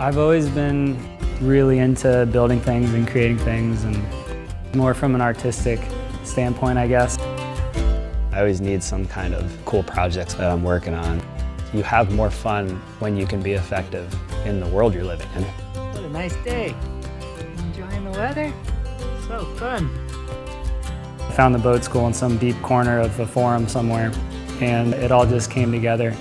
I've always been really into building things and creating things, and more from an artistic standpoint, I guess. I always need some kind of cool projects that I'm working on. You have more fun when you can be effective in the world you're living in. What a nice day. Enjoying the weather? So fun. I found the boat school in some deep corner of a forum somewhere, and it all just came together.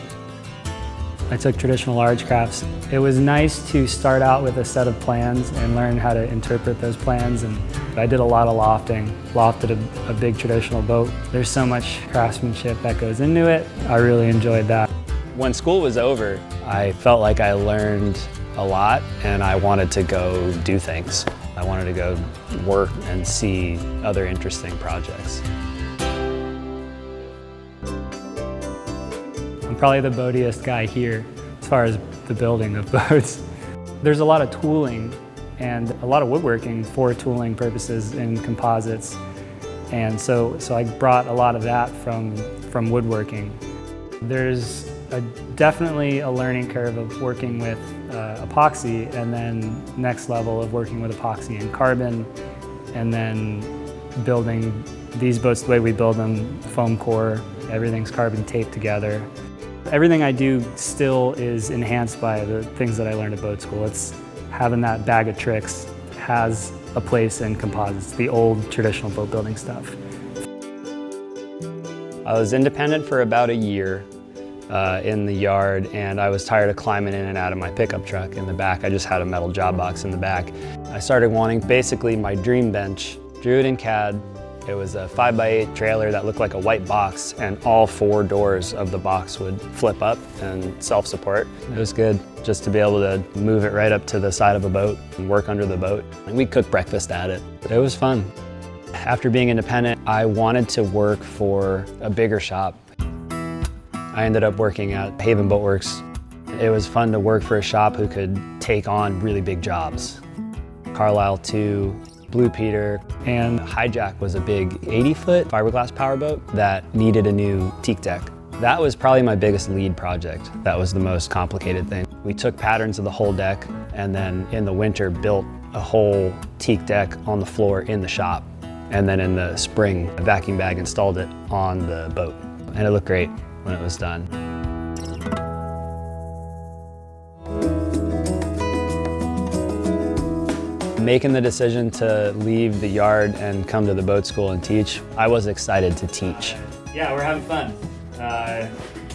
I took traditional large crafts. It was nice to start out with a set of plans and learn how to interpret those plans, and I did a lot of lofting. Lofted a big traditional boat. There's so much craftsmanship that goes into it. I really enjoyed that. When school was over, I felt like I learned a lot and I wanted to go do things. I wanted to go work and see other interesting projects. I'm probably the boatiest guy here as far as the building of boats. There's a lot of tooling and a lot of woodworking for tooling purposes in composites. And so I brought a lot of that from woodworking. There's definitely a learning curve of working with epoxy, and then next level of working with epoxy and carbon, and then building these boats the way we build them, foam core, everything's carbon taped together. Everything I do still is enhanced by the things that I learned at boat school. It's having that bag of tricks has a place in composites, the old traditional boat building stuff. I was independent for about a year in the yard, and I was tired of climbing in and out of my pickup truck in the back. I just had a metal job box in the back. I started wanting basically my dream bench. Drew it in CAD. It was a 5x8 trailer that looked like a white box, and all 4 doors of the box would flip up and self-support. It was good just to be able to move it right up to the side of a boat and work under the boat. And we'd cook breakfast at it. It was fun. After being independent, I wanted to work for a bigger shop. I ended up working at Haven Boat Works. It was fun to work for a shop who could take on really big jobs. Carlisle 2, Blue Peter, and Hijack was a big 80-foot fiberglass powerboat that needed a new teak deck. That was probably my biggest lead project. That was the most complicated thing. We took patterns of the whole deck and then in the winter built a whole teak deck on the floor in the shop. And then in the spring, a vacuum bag installed it on the boat. And it looked great when it was done. Making the decision to leave the yard and come to the boat school and teach, I was excited to teach. Yeah, we're having fun.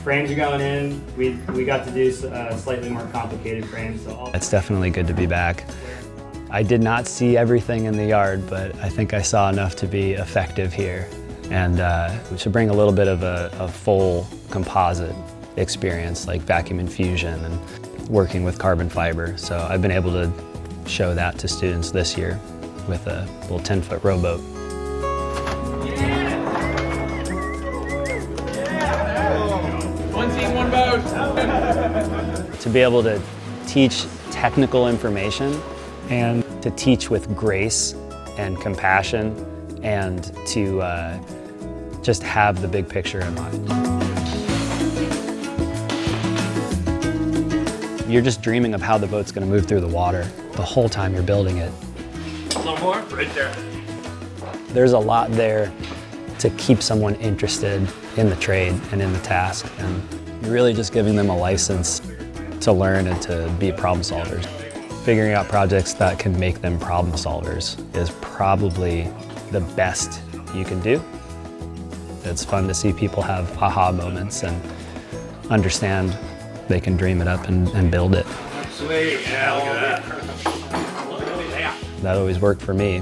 Frames are going in. We got to do slightly more complicated frames. So It's definitely good to be back. I did not see everything in the yard, but I think I saw enough to be effective here. And we should bring a little bit of a full composite experience, like vacuum infusion and working with carbon fiber. So I've been able to show that to students this year with a little 10-foot rowboat. One team, one boat. To be able to teach technical information and to teach with grace and compassion and to just have the big picture in mind. You're just dreaming of how the boat's going to move through the water the whole time you're building it. A little more, right there. There's a lot there to keep someone interested in the trade and in the task, and you're really just giving them a license to learn and to be problem solvers. Figuring out projects that can make them problem solvers is probably the best you can do. It's fun to see people have aha moments and understand they can dream it up and build it. Sweet, yeah, look at that. That always worked for me.